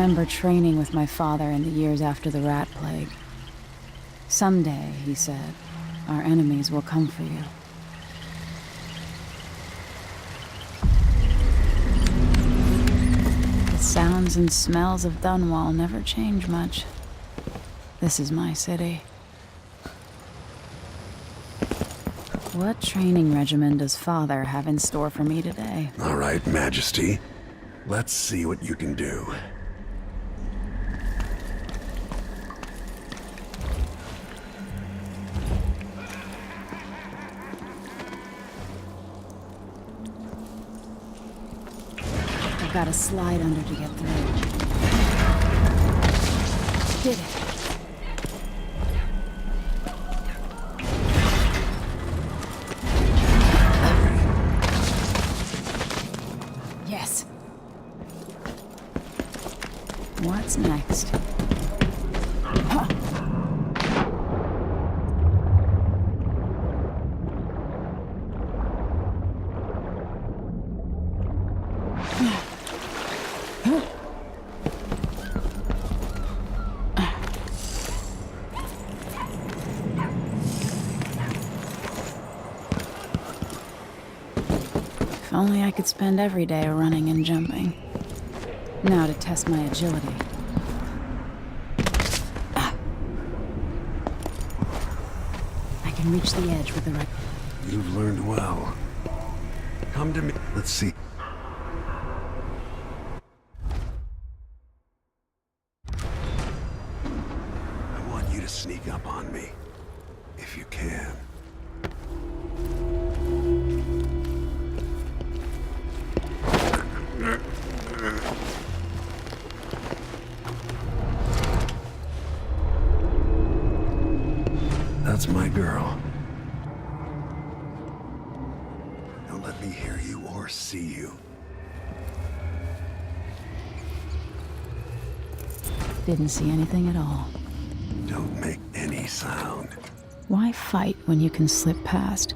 remember training with my father in the years after the rat plague. Someday, he said, our enemies will come for you. The sounds and smells of Dunwall never change much. This is my city. What training regimen does Father have in store for me today? All right, Majesty. Let's see what you can do. I've got to slide under to get through. Did it. Yes. What's next? Huh. If only I could spend every day running and jumping. Now to test my agility. I can reach the edge with the right... You've learned well. Come to me. Let's see. I want you to sneak up on me, if you can. That's my girl. Don't let me hear you or see you. Didn't see anything at all. Don't make any sound. Why fight when you can slip past?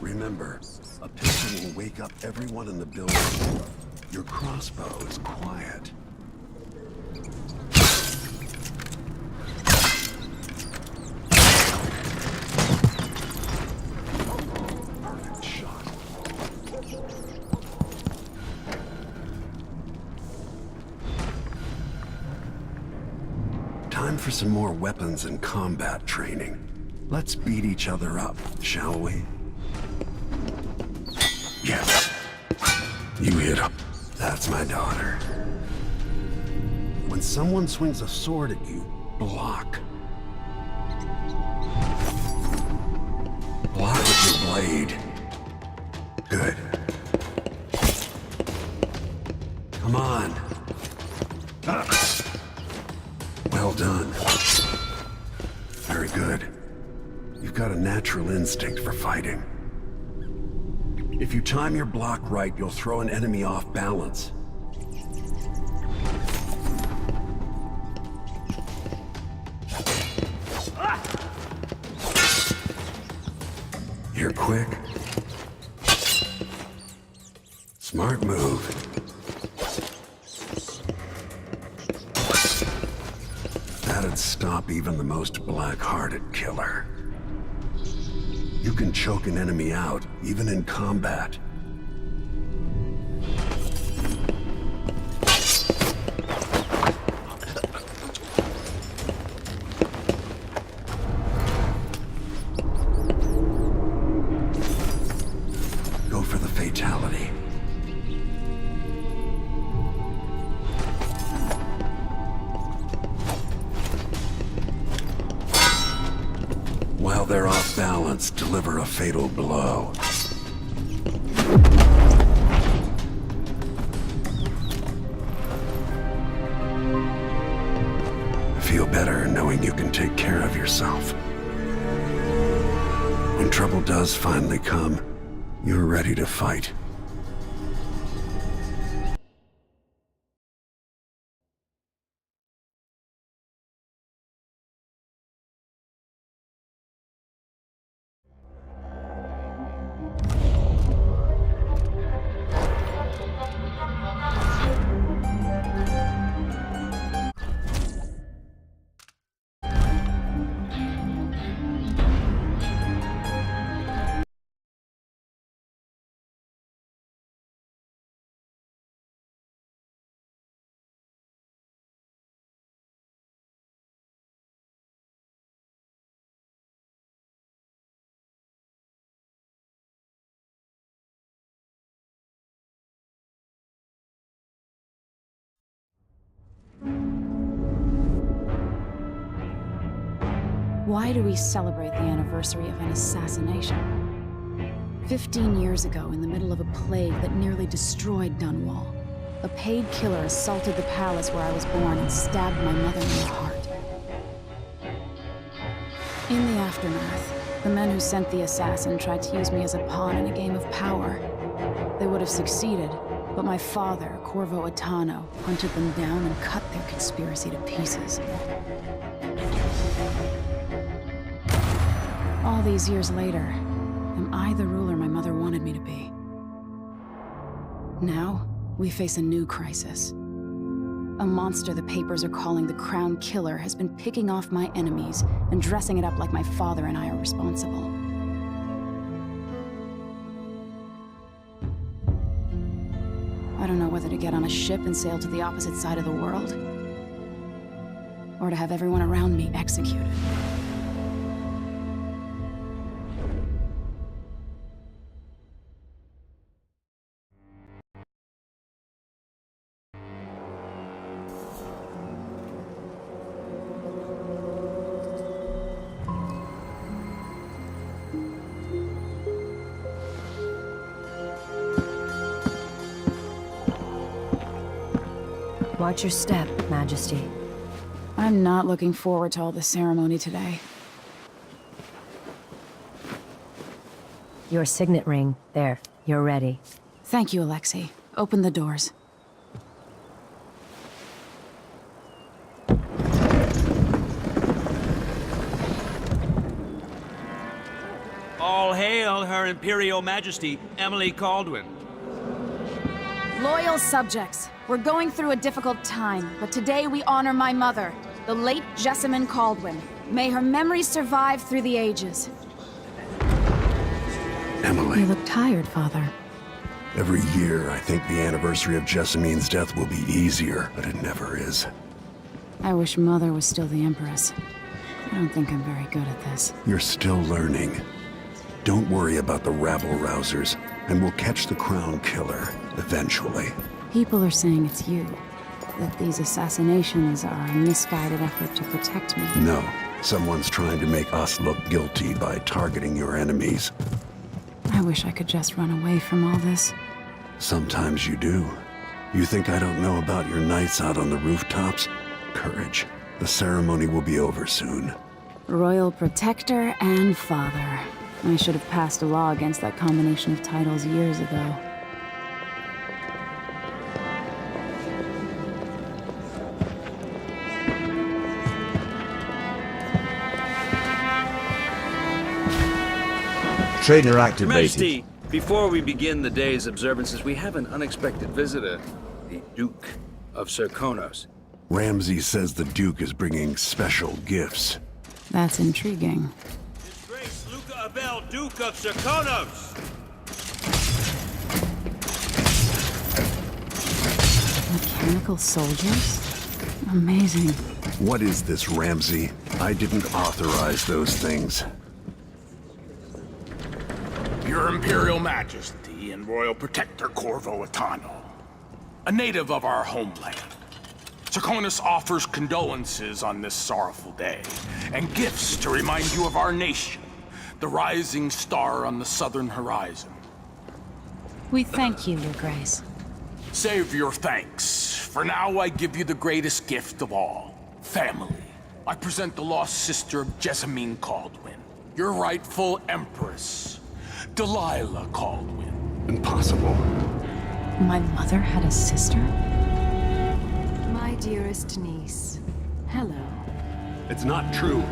Remember, a pistol will wake up everyone in the building. Your crossbow is quiet. Perfect shot. Time for some more weapons and combat training. Let's beat each other up, shall we? Yes. You hit him. That's my daughter. When someone swings a sword at you, block. Block with your blade. Good. Come on. Well done. Very good. You've got a natural instinct for fighting. If you time your block right, you'll throw an enemy off balance. You're quick. Smart move. That'd stop even the most black-hearted killer. You can choke an enemy out, even in combat. Go for the fatality. While they're off balance, deliver a fatal blow. Feel better knowing you can take care of yourself. When trouble does finally come, you're ready to fight. Why do we celebrate the anniversary of an assassination? 15 years ago, in the middle of a plague that nearly destroyed Dunwall, a paid killer assaulted the palace where I was born and stabbed my mother in the heart. In the aftermath, the men who sent the assassin tried to use me as a pawn in a game of power. They would have succeeded, but my father, Corvo Attano, hunted them down and cut their conspiracy to pieces. All these years later, am I the ruler my mother wanted me to be? Now, we face a new crisis. A monster the papers are calling the Crown Killer has been picking off my enemies and dressing it up like my father and I are responsible. I don't know whether to get on a ship and sail to the opposite side of the world, or to have everyone around me executed. Watch your step, Majesty. I'm not looking forward to all the ceremony today. Your signet ring. There. You're ready. Thank you, Alexei. Open the doors. All hail Her Imperial Majesty, Emily Caldwin. Loyal subjects, we're going through a difficult time, but today we honor my mother, the late Jessamine Caldwin. May her memory survive through the ages. Emily. You look tired, Father. Every year, I think the anniversary of Jessamine's death will be easier, but it never is. I wish Mother was still the Empress. I don't think I'm very good at this. You're still learning. Don't worry about the rabble-rousers, and we'll catch the Crown Killer, eventually. People are saying it's you. That these assassinations are a misguided effort to protect me. No. Someone's trying to make us look guilty by targeting your enemies. I wish I could just run away from all this. Sometimes you do. You think I don't know about your nights out on the rooftops? Courage. The ceremony will be over soon. Royal Protector and Father. I should have passed a law against that combination of titles years ago. Trainer activated. Majesty, before we begin the day's observances, we have an unexpected visitor, the Duke of Serkonos. Ramsay says the Duke is bringing special gifts. That's intriguing. His Grace Luca Abel, Duke of Serkonos! Mechanical soldiers? Amazing. What is this, Ramsay? I didn't authorize those things. Your Imperial Majesty and Royal Protector Corvo Attano, a native of our homeland. Serkonos offers condolences on this sorrowful day, and gifts to remind you of our nation, the rising star on the southern horizon. We thank you, Your Grace. Save your thanks. For now, I give you the greatest gift of all, family. I present the lost sister of Jessamine Caldwin, your rightful Empress, Delilah Caldwin. Impossible. My mother had a sister? My dearest niece, hello. It's not true.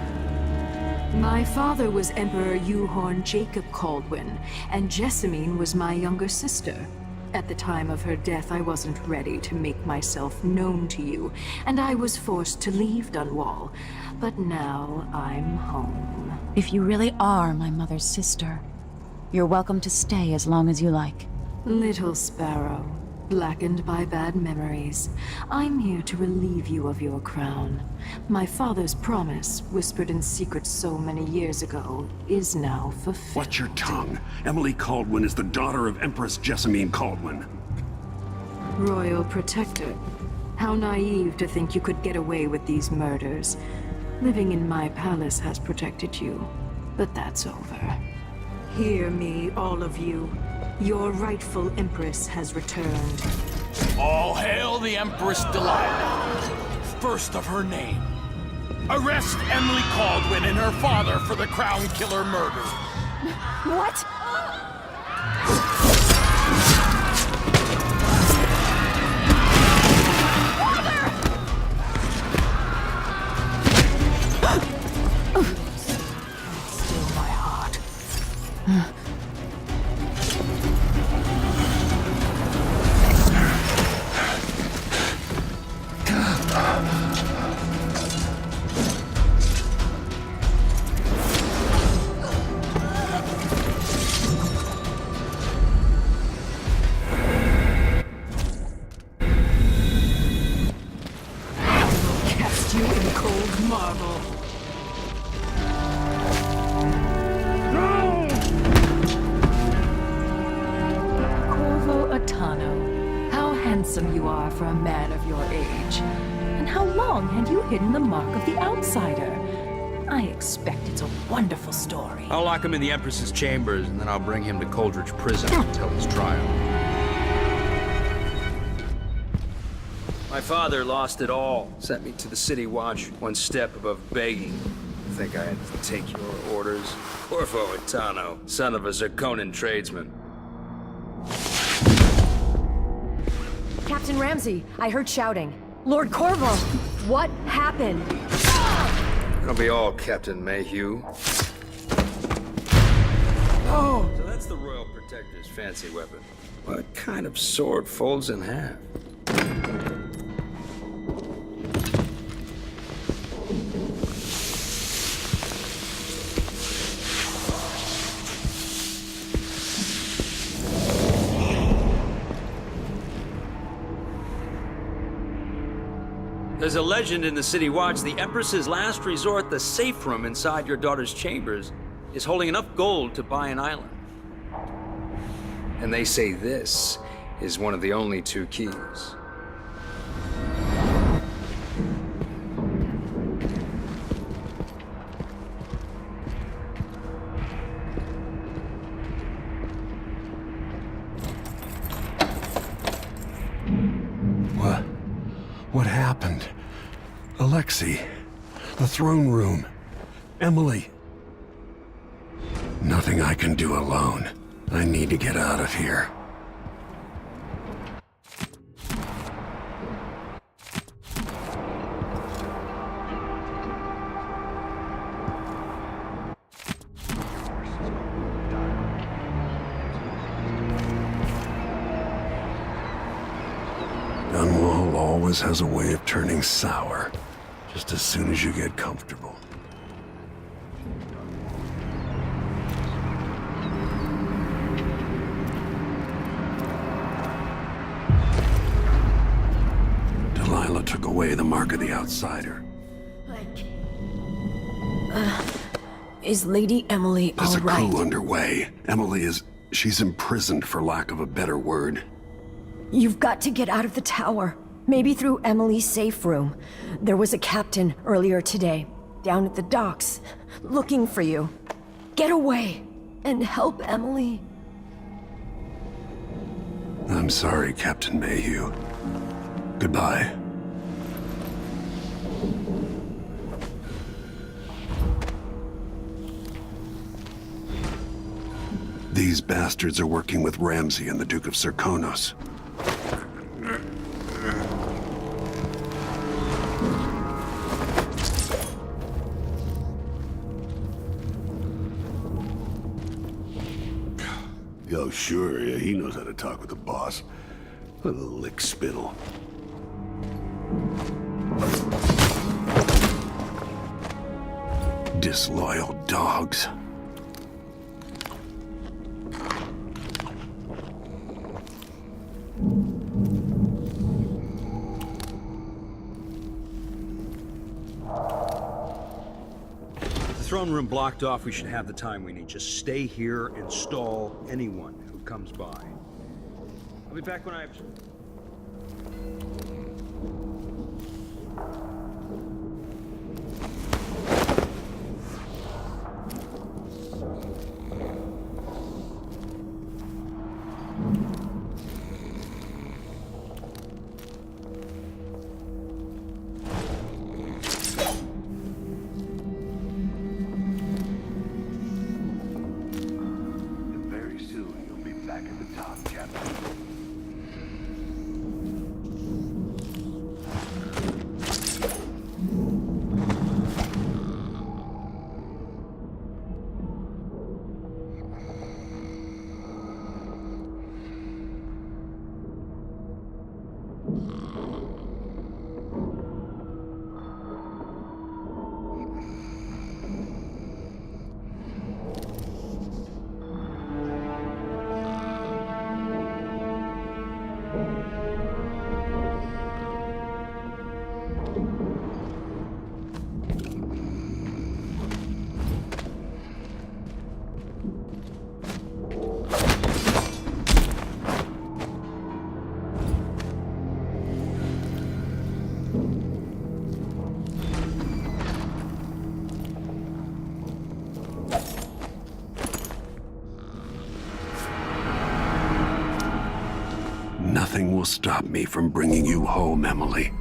My father was Emperor Yuhorn Jacob Caldwin, and Jessamine was my younger sister. At the time of her death, I wasn't ready to make myself known to you, and I was forced to leave Dunwall. But now I'm home. If you really are my mother's sister, you're welcome to stay as long as you like. Little sparrow, blackened by bad memories, I'm here to relieve you of your crown. My father's promise, whispered in secret so many years ago, is now fulfilled. Watch your tongue. Emily Caldwin is the daughter of Empress Jessamine Caldwin. Royal Protector, how naive to think you could get away with these murders. Living in my palace has protected you, but that's over. Hear me, all of you. Your rightful Empress has returned. All hail the Empress Delilah, first of her name. Arrest Emily Caldwin and her father for the Crown Killer murder. What? Still my heart. Cast you in cold marble. Corvo Atano, how handsome you are for a man of your age. And how long had you hidden the mark of the outsider? I expect it's a wonderful story. I'll lock him in the Empress's chambers, and then I'll bring him to Coldridge Prison to tell his trial. My father lost it all. Sent me to the City Watch, one step above begging. I think I had to take your orders. Corvo Atano, son of a Zirconan tradesman. Captain Ramsey, I heard shouting. Lord Corvo, what happened? It'll be all Captain Mayhew. Oh! So that's the Royal Protector's fancy weapon. What kind of sword folds in half? There's a legend in the City Watch, the Empress's last resort, the safe room inside your daughter's chambers, is holding enough gold to buy an island. And they say this is one of the only two keys. What happened? Alexei, the throne room, Emily. Nothing I can do alone. I need to get out of here. Dunwall always has a way of turning sour, just as soon as you get comfortable. Delilah took away the mark of the outsider. Is Lady Emily There's all a right? coup underway. She's imprisoned for lack of a better word. You've got to get out of the tower. Maybe through Emily's safe room. There was a captain earlier today, down at the docks, looking for you. Get away and help Emily. I'm sorry, Captain Mayhew. Goodbye. These bastards are working with Ramsey and the Duke of Zirconos. Oh, sure, yeah, he knows how to talk with the boss. What a lick spittle. Disloyal dogs. The throne room blocked off, we should have the time we need. Just stay here and stall anyone who comes by. I'll be back when I have... the top, Captain. Nothing will stop me from bringing you home, Emily.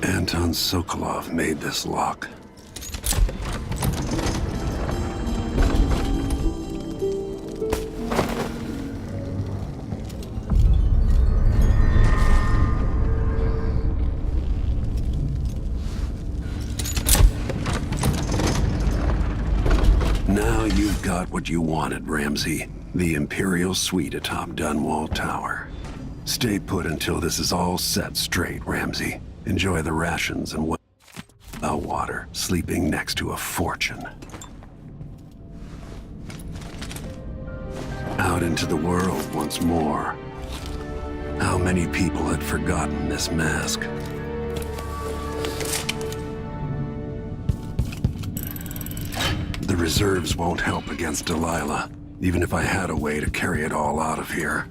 Anton Sokolov made this lock. Now you've got what you wanted, Ramsey. The Imperial Suite atop Dunwall Tower. Stay put until this is all set straight, Ramsey. Enjoy the rations and well water, sleeping next to a fortune. Out into the world once more. How many people had forgotten this mask? The reserves won't help against Delilah, even if I had a way to carry it all out of here.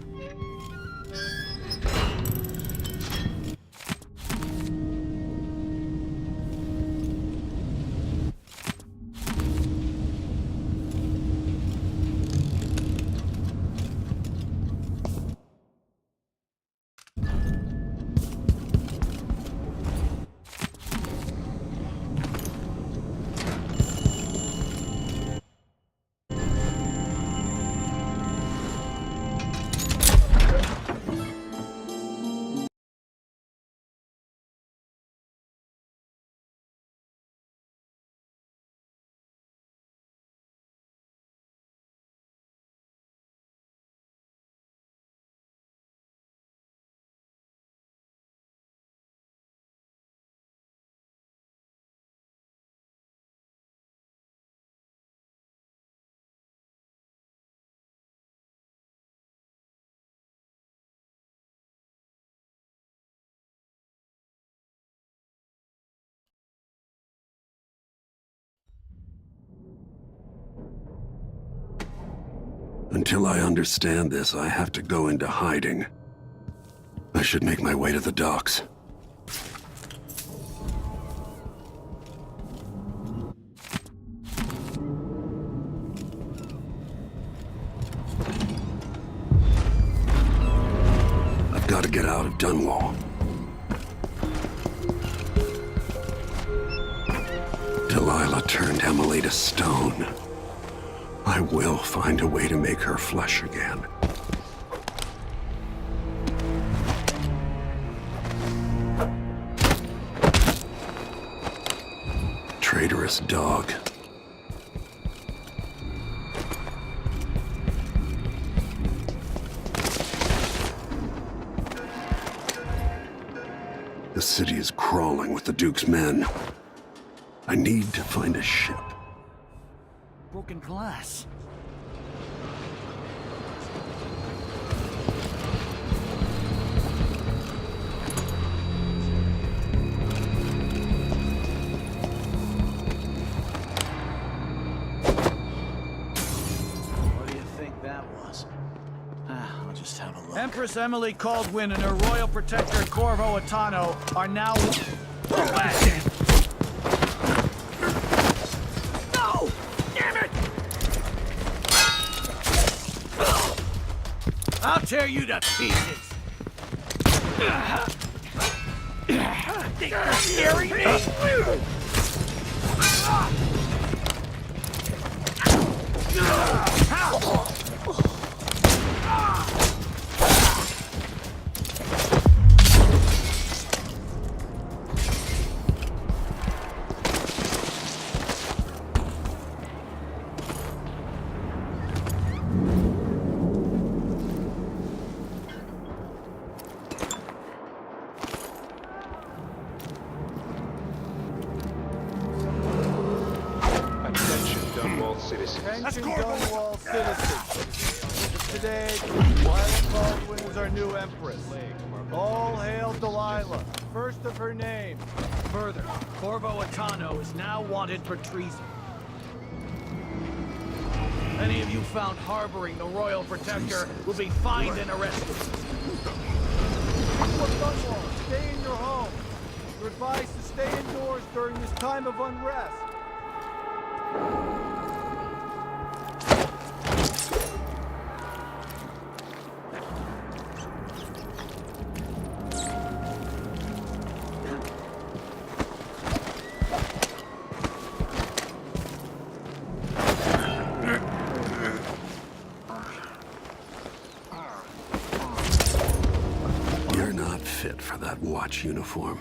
Until I understand this, I have to go into hiding. I should make my way to the docks. I've got to get out of Dunwall. Delilah turned Emily to stone. I will find a way to make her flesh again. Traitorous dog. The city is crawling with the Duke's men. I need to find a ship. Broken glass. What do you think that was? I'll just have a look. Empress Emily Caldwin and her royal protector Corvo Attano are now... No! tear you to pieces! Think you're scaring me? Attention Dunwall citizens. Today, Lila Baldwin is our new empress. All hail Delilah, first of her name. Further, Corvo Attano is now wanted for treason. Any of you found harboring the Royal Protector will be fined and arrested. People of Dunwall, stay in your home. You're advised to stay indoors during this time of unrest. You're not fit for that watch uniform.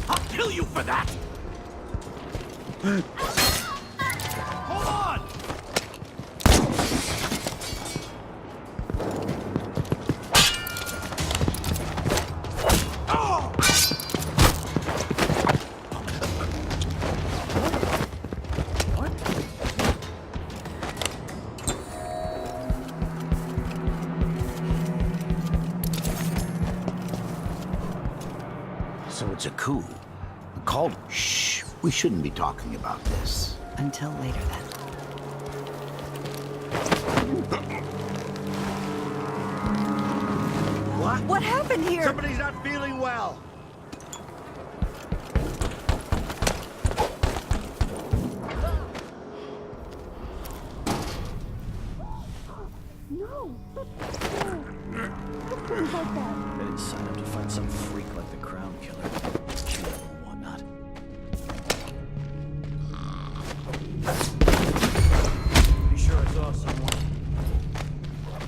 I'll kill you for that! Hold on! So it's a coup. Called. Shh. We shouldn't be talking about this. Until later, then. What? What happened here? Somebody's not feeling well. I didn't sign up to find some freak like the Crown Killer. Killer or whatnot. Be sure I saw someone.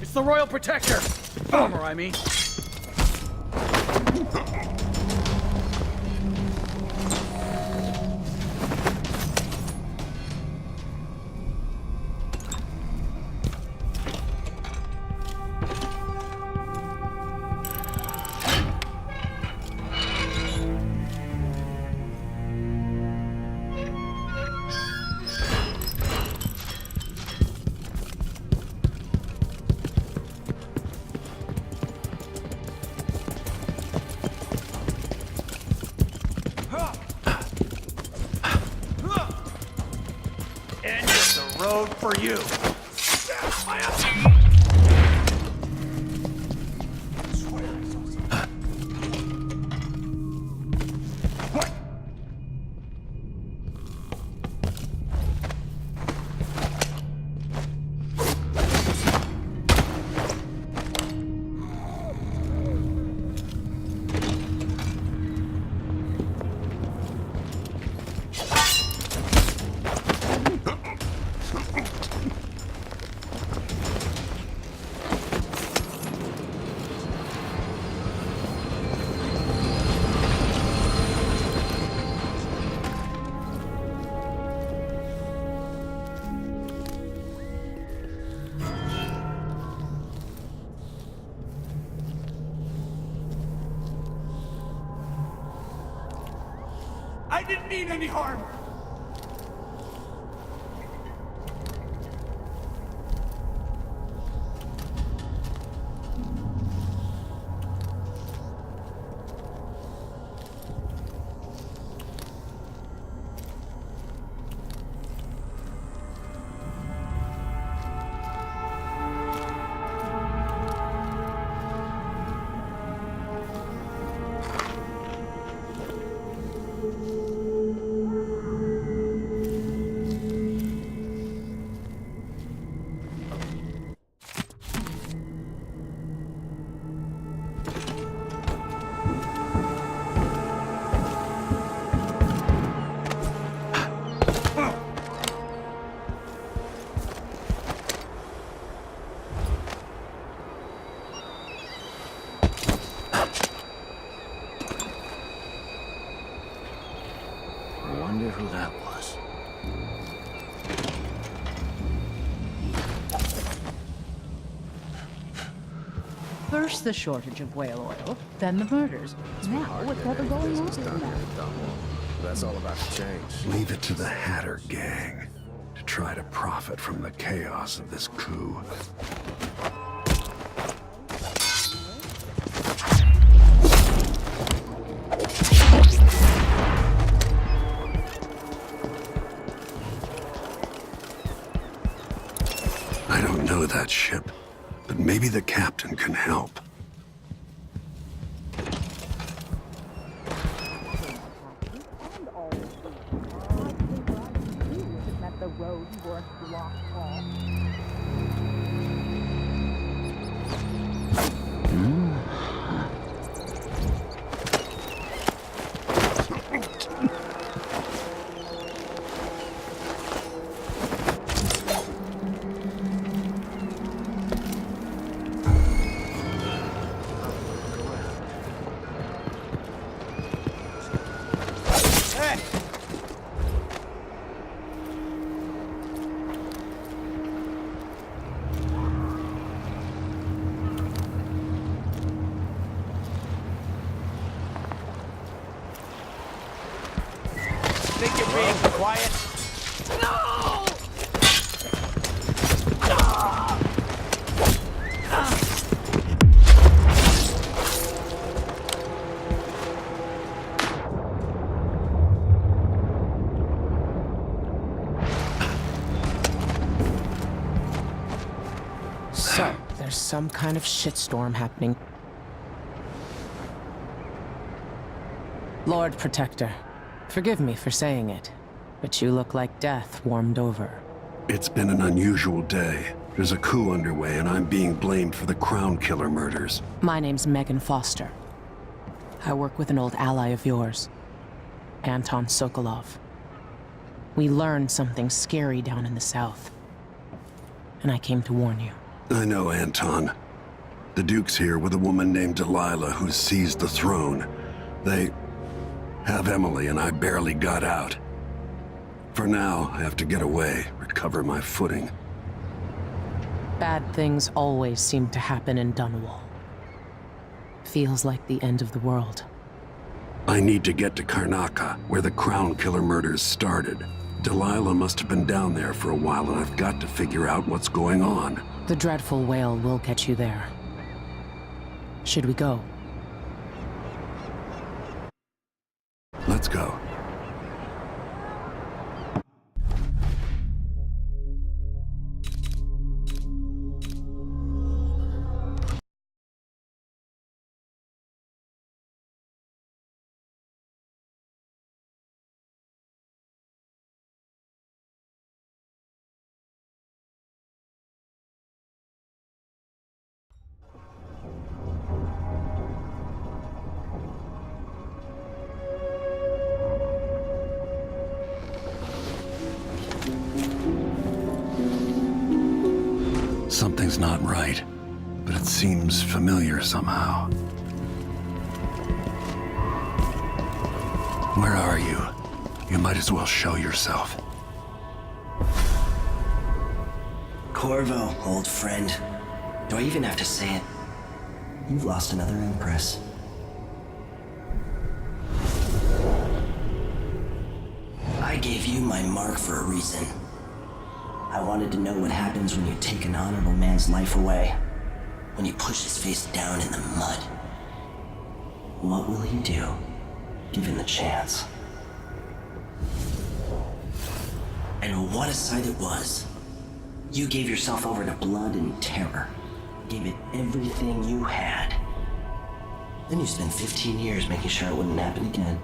It's the Royal Protector! Former, I mean. End of the road for you. I didn't mean any harm. First the shortage of whale oil, then the murders. Now what's ever going on in that? That's all about to change. Leave it to the Hatter gang to try to profit from the chaos of this coup. I don't know that ship, but maybe the captain can help. Think you're being quiet? So, there's some kind of shitstorm happening. Lord Protector, forgive me for saying it, but you look like death warmed over. It's been an unusual day. There's a coup underway, and I'm being blamed for the Crown Killer murders. My name's Megan Foster. I work with an old ally of yours, Anton Sokolov. We learned something scary down in the south, and I came to warn you. I know Anton. The Duke's here with a woman named Delilah who's seized the throne. They have Emily, and I barely got out. For now, I have to get away, recover my footing. Bad things always seem to happen in Dunwall. Feels like the end of the world. I need to get to Karnaca, where the Crown Killer murders started. Delilah must have been down there for a while, and I've got to figure out what's going on. The dreadful whale will get you there. Should we go? Let's go. Something's not right, but it seems familiar somehow. Where are you? You might as well show yourself. Corvo, old friend. Do I even have to say it? You've lost another Empress. I gave you my mark for a reason. I wanted to know what happens when you take an honorable man's life away. When you push his face down in the mud. What will he do, given the chance? And what a sight it was. You gave yourself over to blood and terror. Gave it everything you had. Then you spent 15 years making sure it wouldn't happen again.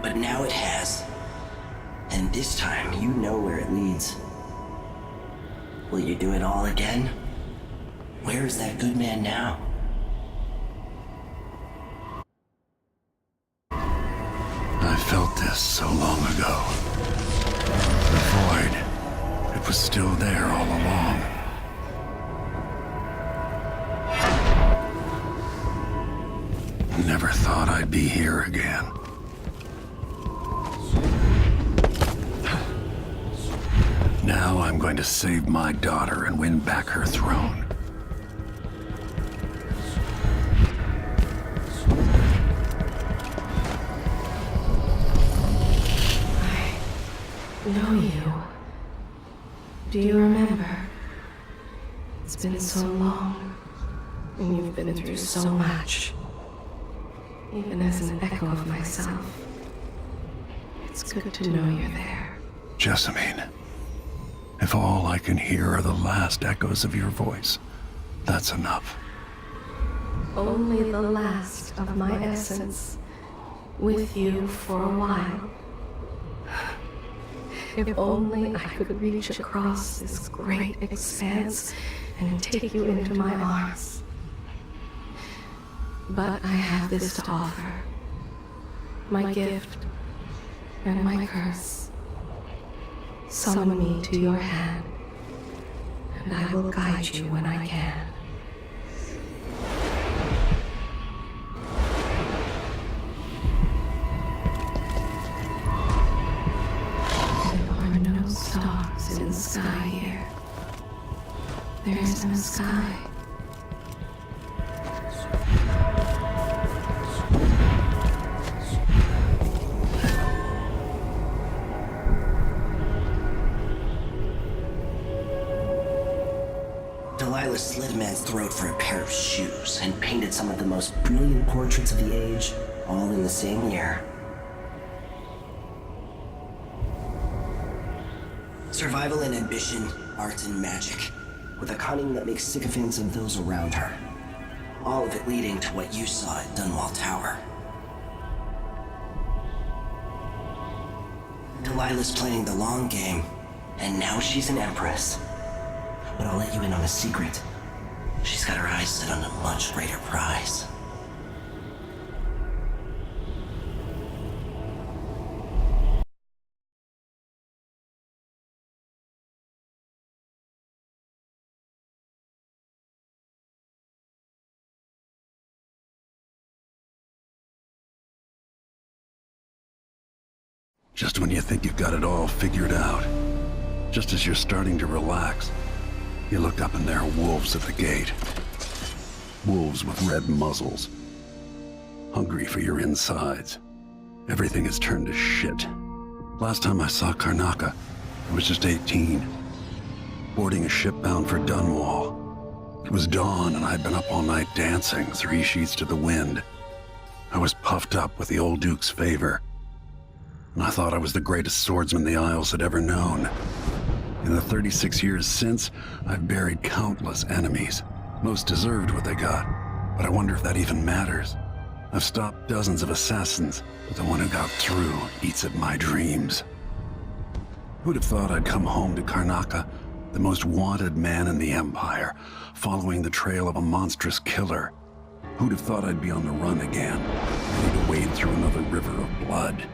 But now it has. And this time, you know where it leads. Will you do it all again? Where is that good man now? I felt this so long ago. The void. It was still there all along. Never thought I'd be here again. Now I'm going to save my daughter and win back her throne. know you. Do you remember? It's been so long, and you've been through so much. Even as an echo of myself, it's good to know you're there. Jessamine, if all I can hear are the last echoes of your voice, that's enough. Only the last of my essence, with you for a while. If only I could reach across this great expanse and take you into my arms. But I have this to offer. My gift and my curse. Summon me to your hand, and I will guide you when I can. There are no stars in the sky here. There is no sky. Delilah slit a man's throat for a pair of shoes and painted some of the most brilliant portraits of the age, all in the same year. Survival and ambition, art and magic, with a cunning that makes sycophants of those around her. All of it leading to what you saw at Dunwall Tower. Delilah's playing the long game, and now she's an empress. But I'll let you in on a secret. She's got her eyes set on a much greater prize. Just when you think you've got it all figured out, just as you're starting to relax, you look up and there are wolves at the gate. Wolves with red muzzles. Hungry for your insides. Everything has turned to shit. Last time I saw Karnaca, I was just 18. Boarding a ship bound for Dunwall. It was dawn and I'd been up all night dancing, 3 sheets to the wind. I was puffed up with the old Duke's favor. And I thought I was the greatest swordsman the Isles had ever known. In the 36 years since, I've buried countless enemies. Most deserved what they got, but I wonder if that even matters. I've stopped dozens of assassins, but the one who got through eats at my dreams. Who'd have thought I'd come home to Karnaca, the most wanted man in the Empire, following the trail of a monstrous killer? Who'd have thought I'd be on the run again, ready to wade through another river of blood?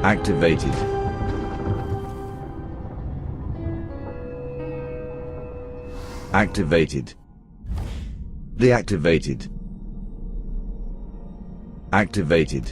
Activated. Activated. Deactivated. Activated.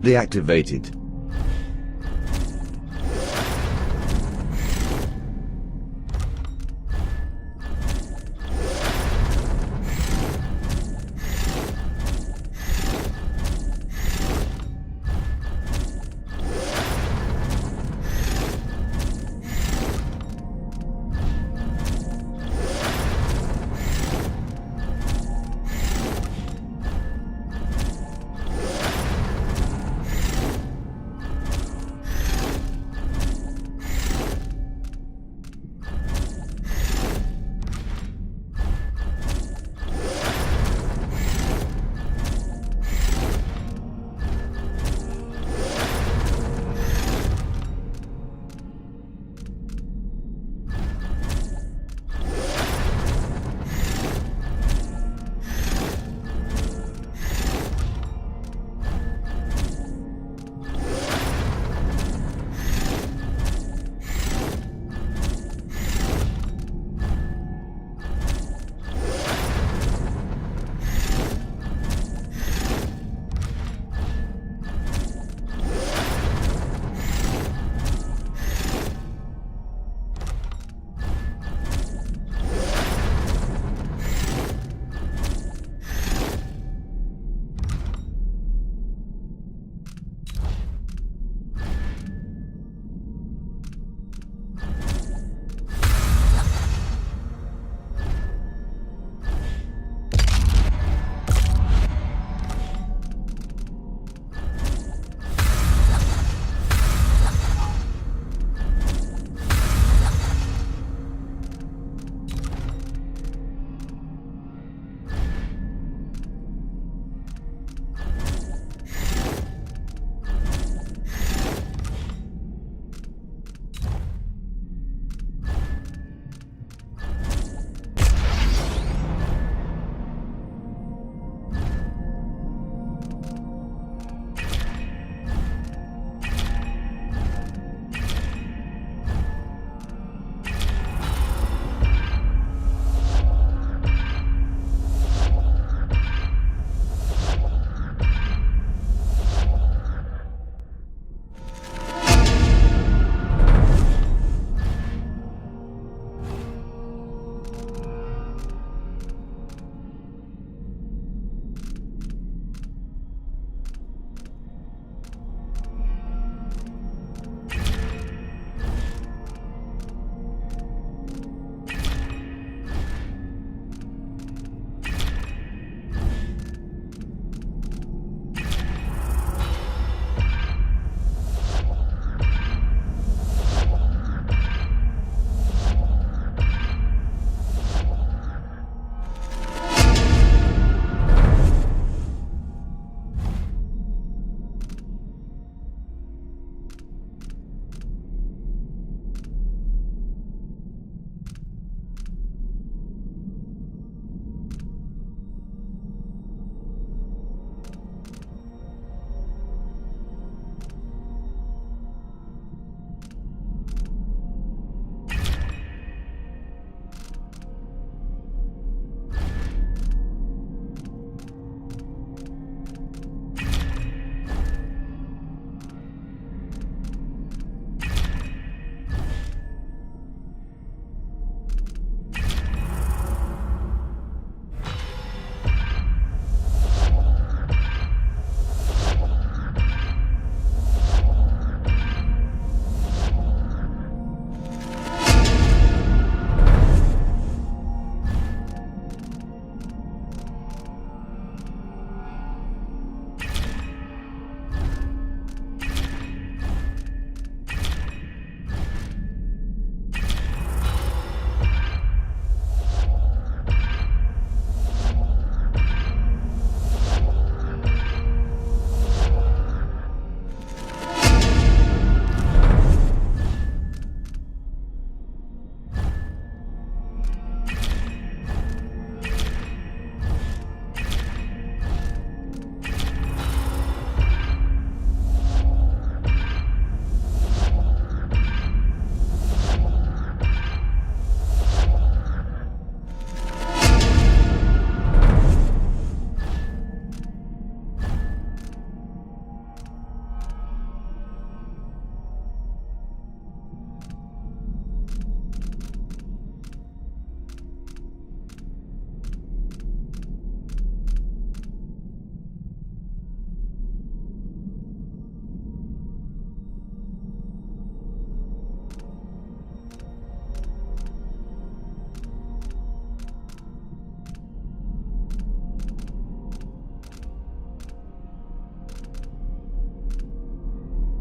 Deactivated.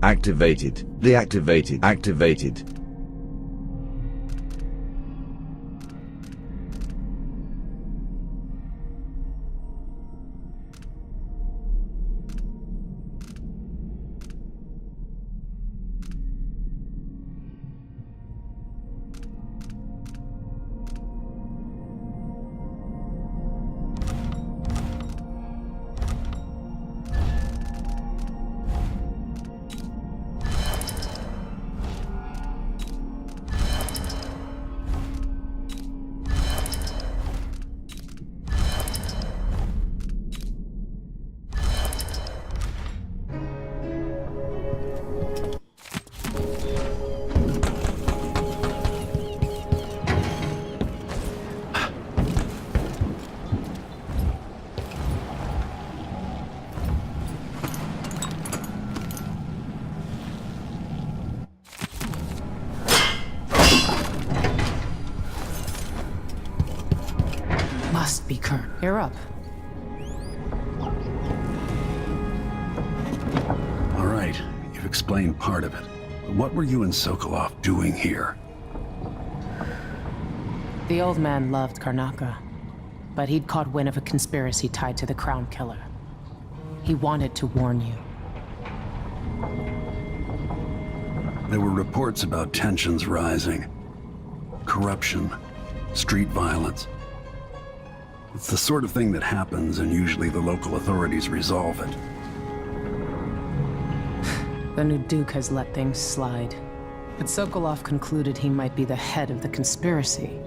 Activated. Deactivated. Activated. Must be Kurt. You're up. All right, you've explained part of it. But what were you and Sokolov doing here? The old man loved Karnaca, but he'd caught wind of a conspiracy tied to the Crown Killer. He wanted to warn you. There were reports about tensions rising. Corruption, street violence. It's the sort of thing that happens, and usually the local authorities resolve it. The new Duke has let things slide. But Sokolov concluded he might be the head of the conspiracy.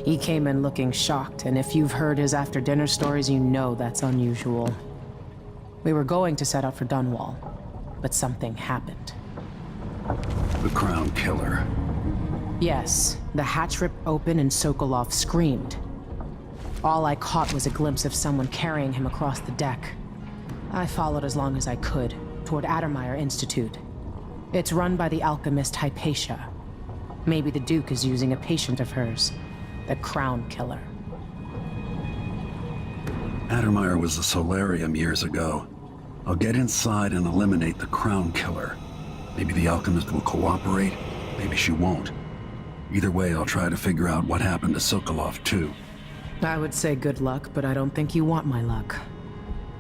He came in looking shocked, and if you've heard his after-dinner stories, you know that's unusual. We were going to set out for Dunwall, but something happened. The Crown Killer. Yes, the hatch ripped open and Sokolov screamed. All I caught was a glimpse of someone carrying him across the deck. I followed as long as I could, toward Addermeyer Institute. It's run by the alchemist Hypatia. Maybe the Duke is using a patient of hers, the Crown Killer. Addermeyer was a solarium years ago. I'll get inside and eliminate the Crown Killer. Maybe the alchemist will cooperate, maybe she won't. Either way, I'll try to figure out what happened to Sokolov, too. I would say good luck, but I don't think you want my luck.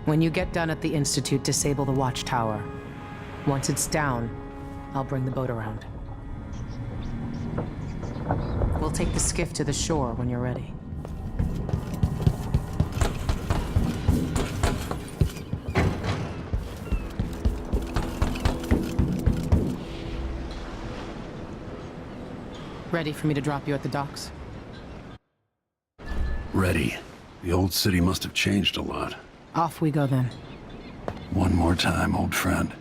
When you get done at the Institute, disable the watchtower. Once it's down, I'll bring the boat around. We'll take the skiff to the shore when you're ready. Ready for me to drop you at the docks? Ready. The old city must have changed a lot. Off we go then. One more time, old friend.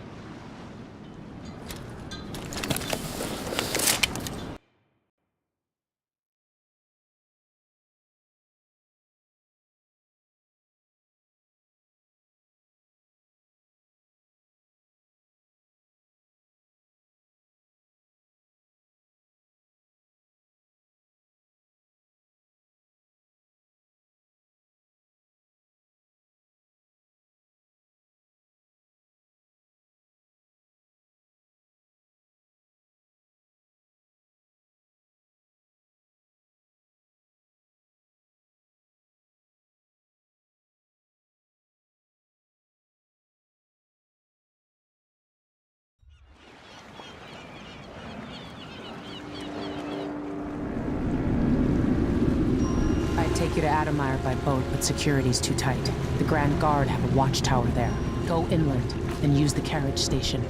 Take you to Addermeyer by boat, but security's too tight. The Grand Guard have a watchtower there. Go inland and use the carriage station.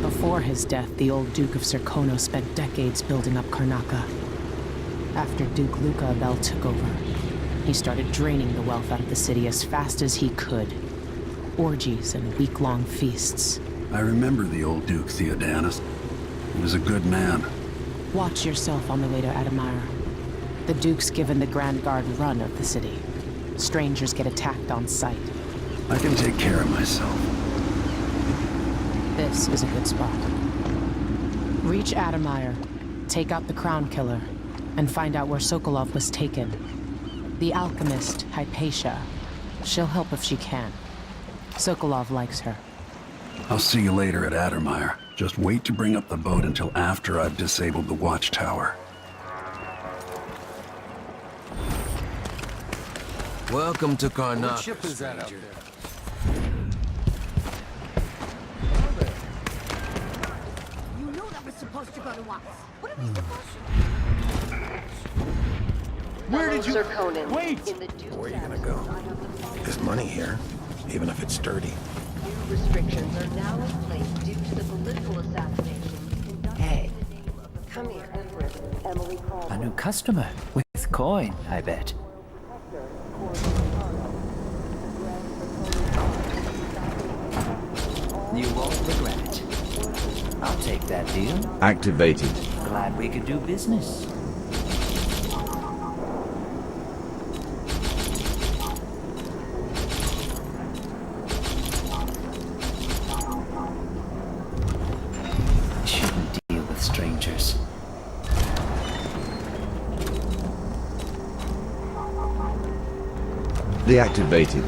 Before his death, the old Duke of Serkonos spent decades building up Karnaca. After Duke Luca Abel took over, he started draining the wealth out of the city as fast as he could. Orgies and week-long feasts. I remember the old Duke Theodanis. He was a good man. Watch yourself on the way to Addermeyer. The Duke's given the Grand Guard run of the city. Strangers get attacked on sight. I can take care of myself. This is a good spot. Reach Addermeyer, take out the Crown Killer, and find out where Sokolov was taken. The alchemist, Hypatia. She'll help if she can. Sokolov likes her. I'll see you later at Addermeyer. Just wait to bring up the boat until after I've disabled the watchtower. Welcome to Karnak. What ship is that out there? You know that was supposed to go to us. What are we supposed to? Where did you... Sir Conan. Wait! Where are you gonna go? There's money here, even if it's dirty. New restrictions are now in place due to the political assassination. Hey. Come here, Empress Emily Caldwell. A new customer with coin, I bet. You won't regret it. I'll take that deal. Activated. Glad we could do business. Shouldn't deal with strangers. Deactivated.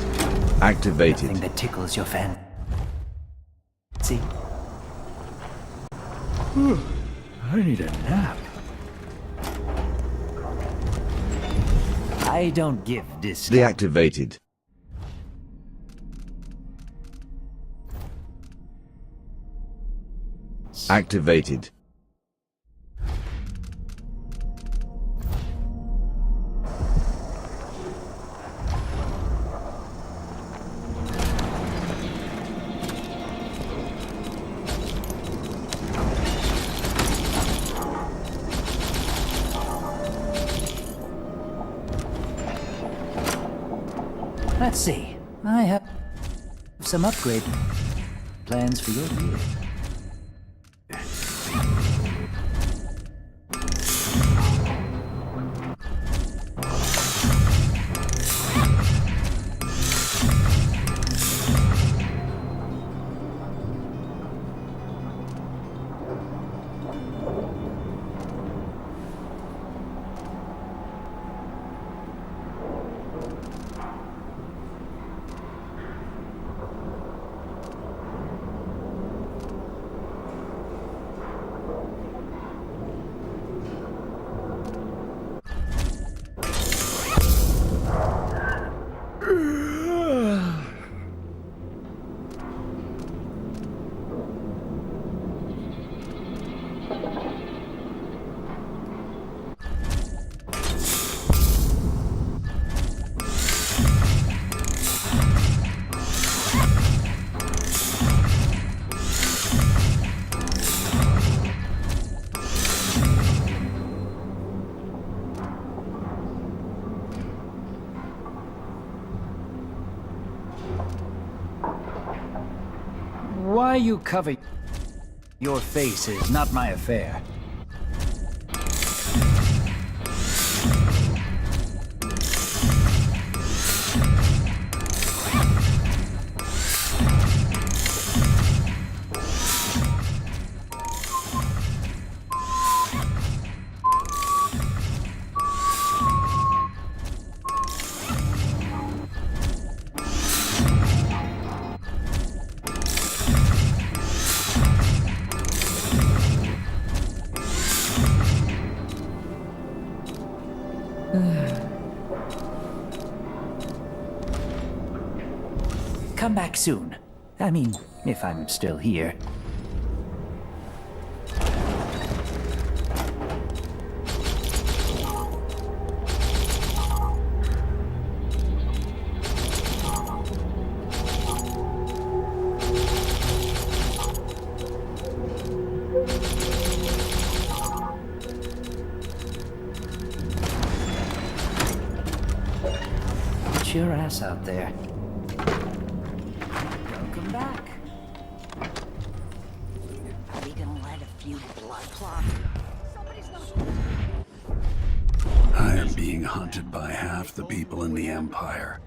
Activated. Nothing that tickles your fancy. See? I need a nap. I don't give this. Deactivated. Activated. Let's see. I have some upgrade plans for your gear. Why you cover your face is not my affair. Come back soon. I mean, if I'm still here. Get your ass out there. Welcome back. Are we gonna let a few blood clots? I am being hunted by half the people in the Empire.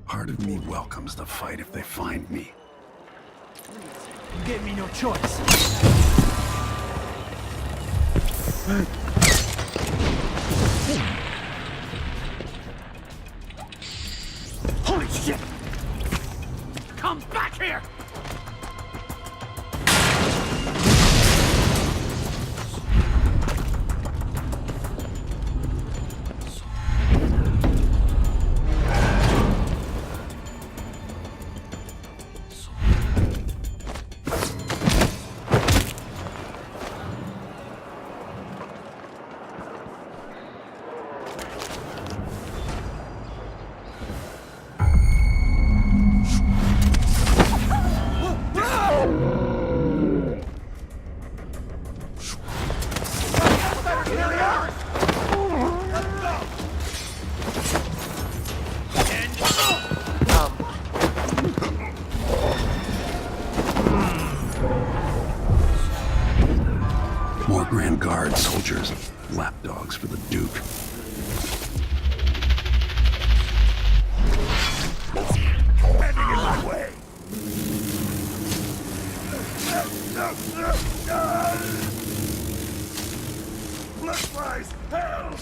Part of me welcomes the fight if they find me. You gave me no choice. Holy shit! here! More Grand Guard soldiers, lapdogs for the Duke. Standing in my way! Blood flies! Help!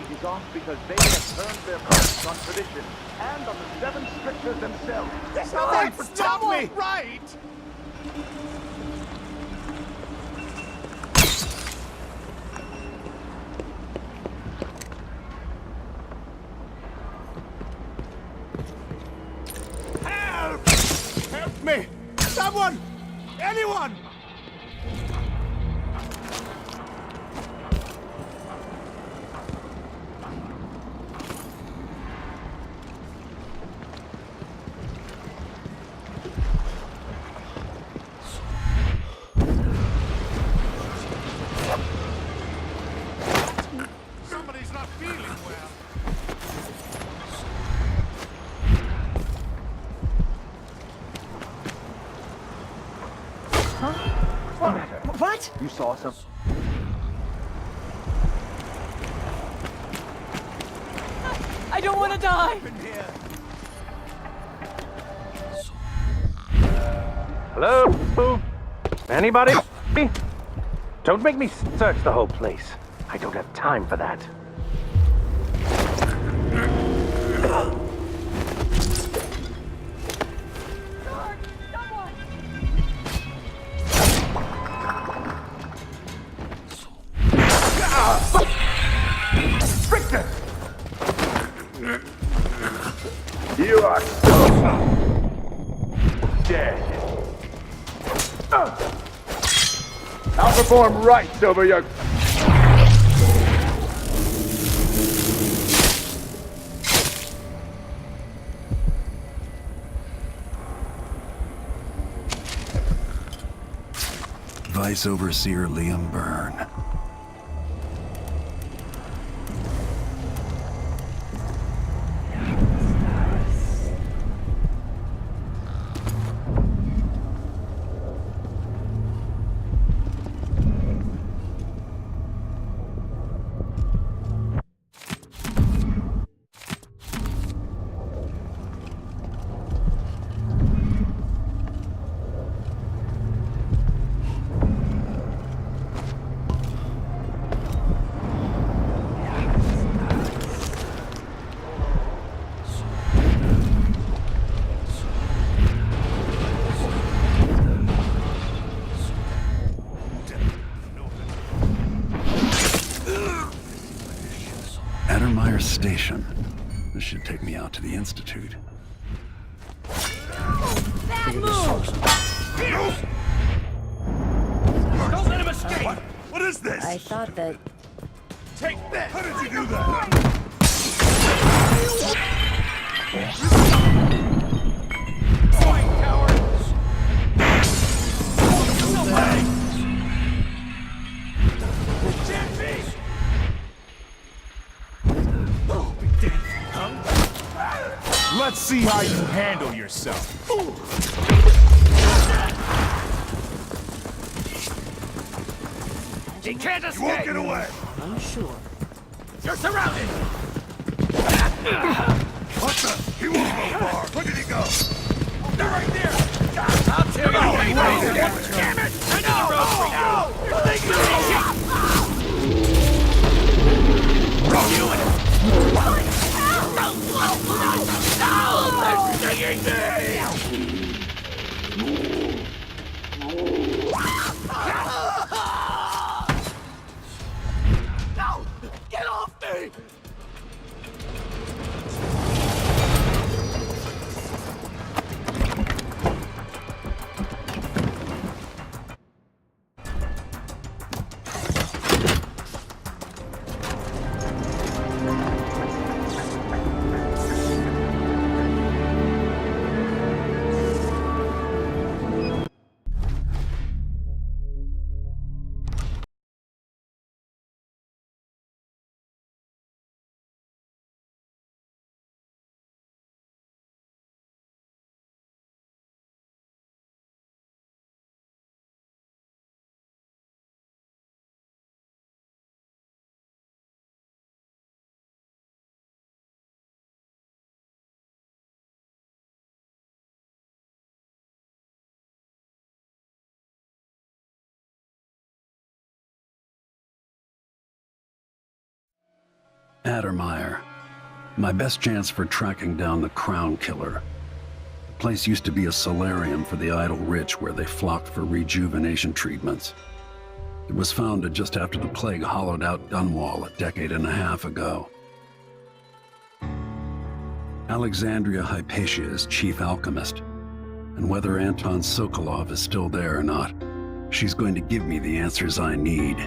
It is off because they have turned their backs on tradition and on the 7 scriptures themselves. That's not right for stop me! Right! Help! Help me! Someone! Anyone! Somebody's not feeling well. What? You saw some... I don't want to die! Hello? Anybody? Don't make me search the whole place. I don't have time for that. Victor! You are so dead. I'll perform rites over your... Vice Overseer Liam Byrne. Station. This should take me out to the Institute. Bad move! Don't let him escape! What is this? I thought that... Take this! How did you do that? Fight, cowards! Let's see how you handle yourself. He can't escape! You won't get away! I'm sure. You're surrounded! What the? He won't go far! Where did he go? They're right there! I'll tell you! Damn it! I know! You're thinking of me! Addermeyer. My best chance for tracking down the Crown Killer. The place used to be a solarium for the idle rich where they flocked for rejuvenation treatments. It was founded just after the plague hollowed out Dunwall a decade and a half ago. Alexandria Hypatia is chief alchemist, and whether Anton Sokolov is still there or not, she's going to give me the answers I need.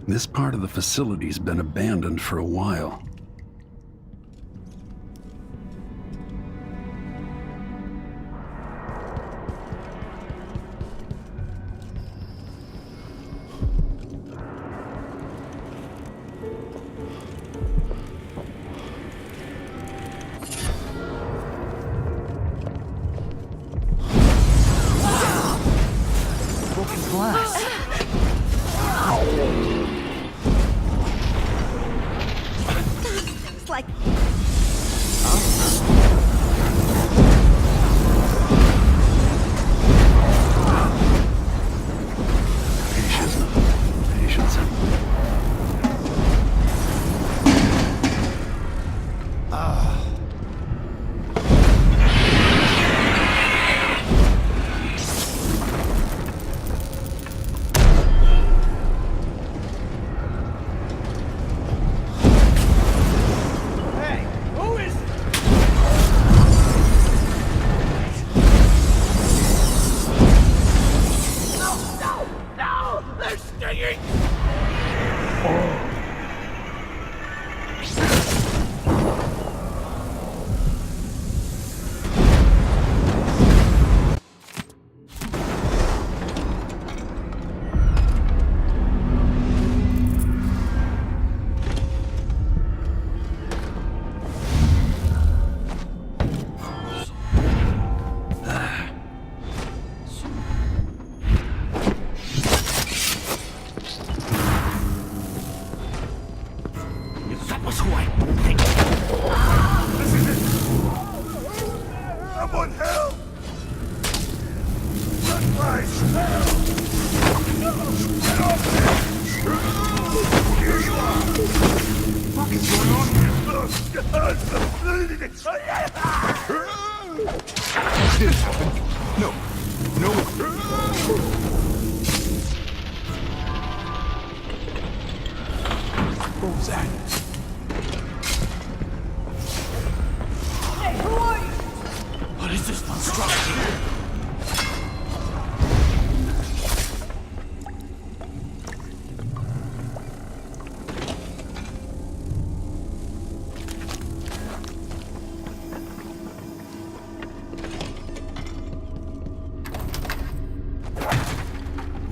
This part of the facility's been abandoned for a while. Broken glass. It's like... Patience. Someone help! Sunrise! Get off there! Here you are! What is going on here? Didn't happen. No. What was that? Hey, who are you? What is this monstrosity?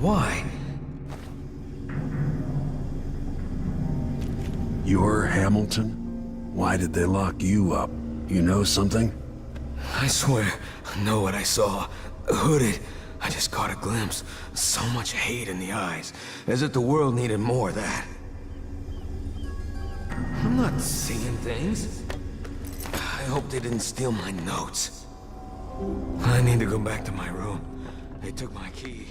Why? You're Hamilton? Why did they lock you up? You know something? I swear, I know what I saw. Hooded. I just caught a glimpse. So much hate in the eyes. As if the world needed more of that. I'm not seeing things. I hope they didn't steal my notes. I need to go back to my room. They took my key.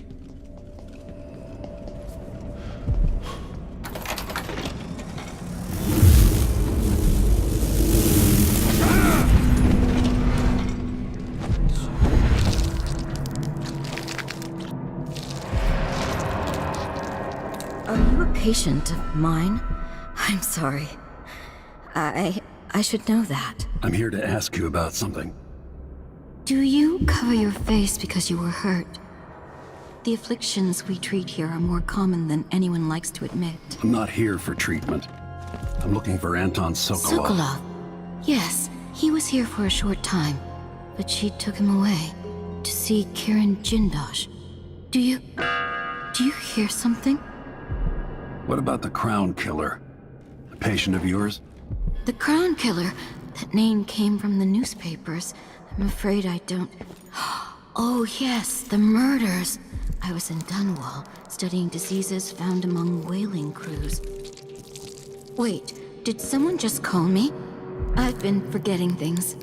Are you a patient of mine? I'm sorry. I should know that. I'm here to ask you about something. Do you cover your face because you were hurt? The afflictions we treat here are more common than anyone likes to admit. I'm not here for treatment. I'm looking for Anton Sokolov. Sokolov? Yes, he was here for a short time, but she took him away to see Kirin Jindosh. Do you hear something? What about the Crown Killer? A patient of yours? The Crown Killer? That name came from the newspapers. I'm afraid I don't... Oh yes, the murders. I was in Dunwall, studying diseases found among whaling crews. Wait, did someone just call me? I've been forgetting things.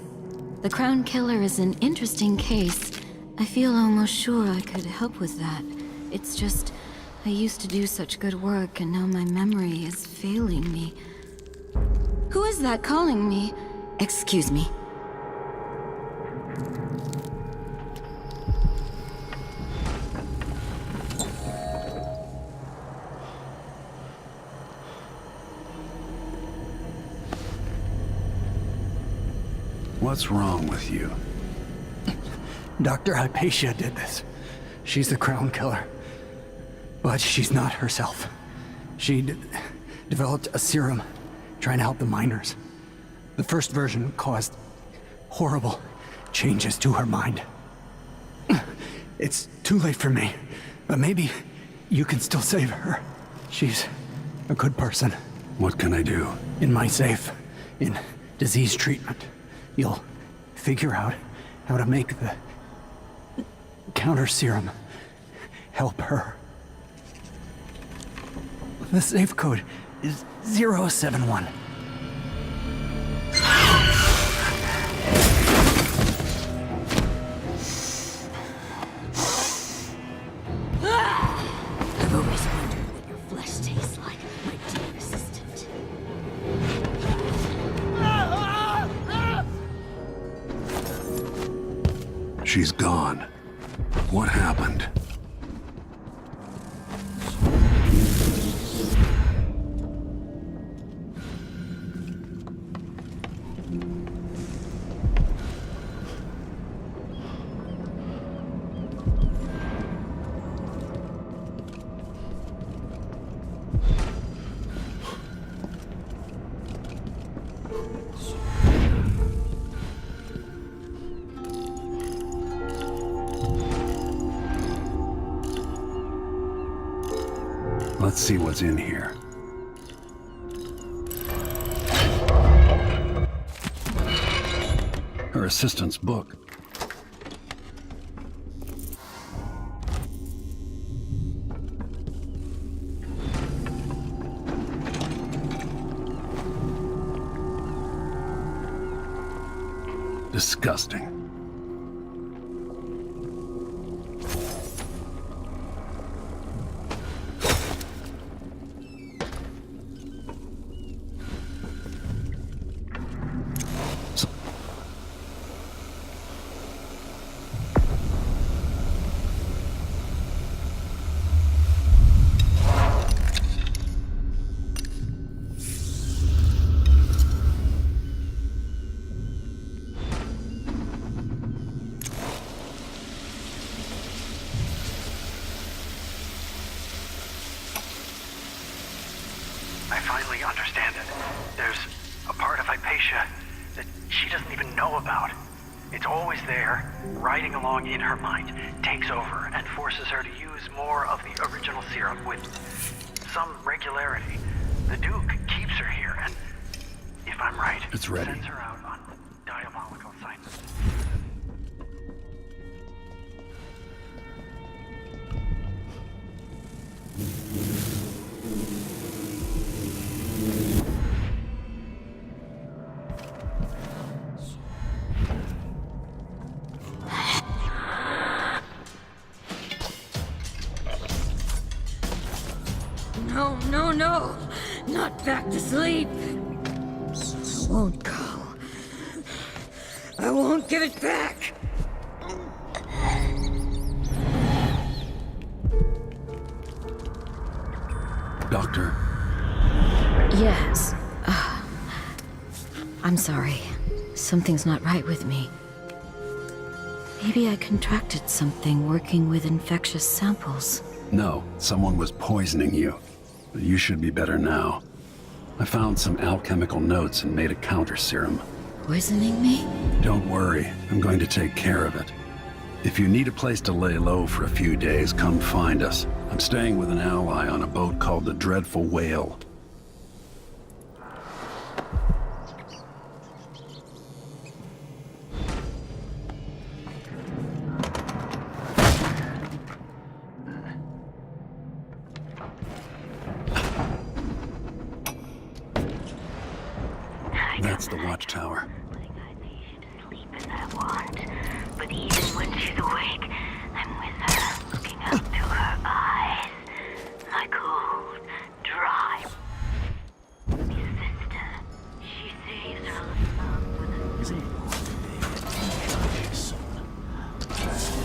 The Crown Killer is an interesting case. I feel almost sure I could help with that. It's just, I used to do such good work and now my memory is failing me. Who is that calling me? Excuse me. What's wrong with you? Dr. Hypatia did this. She's the Crown Killer. But she's not herself. She developed a serum trying to help the miners. The first version caused horrible changes to her mind. It's too late for me, but maybe you can still save her. She's a good person. What can I do? In my safe, in disease treatment, you'll figure out how to make the counter serum help her. The safe code is 071. I've always wondered what your flesh tastes like, my dear assistant. She's gone. What happened? Let's see what's in here. Her assistant's book. Disgusting. I finally understand it. There's a part of Hypatia that she doesn't even know about. It's always there, riding along in her mind, takes over, and forces her to use more of the original serum with some regularity. The Duke keeps her here, and if I'm right, it's ready. Sends her out on diabolical assignments. No, no, no! Not back to sleep! I won't go. I won't give it back! Doctor? Yes. I'm sorry. Something's not right with me. Maybe I contracted something working with infectious samples. No, someone was poisoning you. But you should be better now. I found some alchemical notes and made a counter serum. Poisoning me? Don't worry, I'm going to take care of it. If you need a place to lay low for a few days, come find us. I'm staying with an ally on a boat called the Dreadful Whale. That's the watchtower. But even when she's awake, I'm with her, looking up to her eyes. My cold, dry sister. She saves her love with a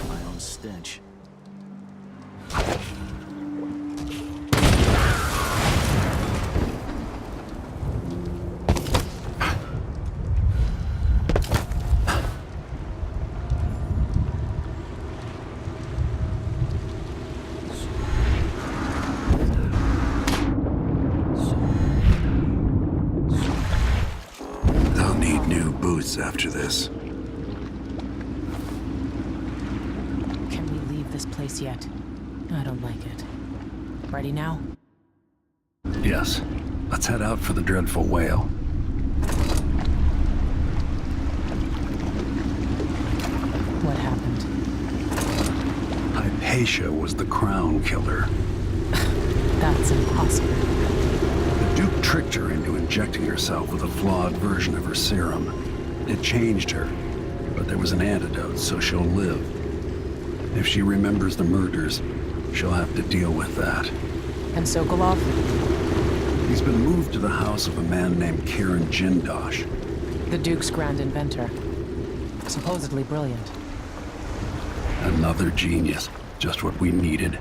My own stench. After this. Can we leave this place yet? I don't like it. Ready now? Yes. Let's head out for the Dreadful Whale. What happened? Hypatia was the crown killer. That's impossible. The Duke tricked her into injecting herself with a flawed version of her serum. It changed her, but there was an antidote, so she'll live. If she remembers the murders, she'll have to deal with that. And Sokolov? He's been moved to the house of a man named Kieran Jindosh. The Duke's grand inventor. Supposedly brilliant. Another genius. Just what we needed.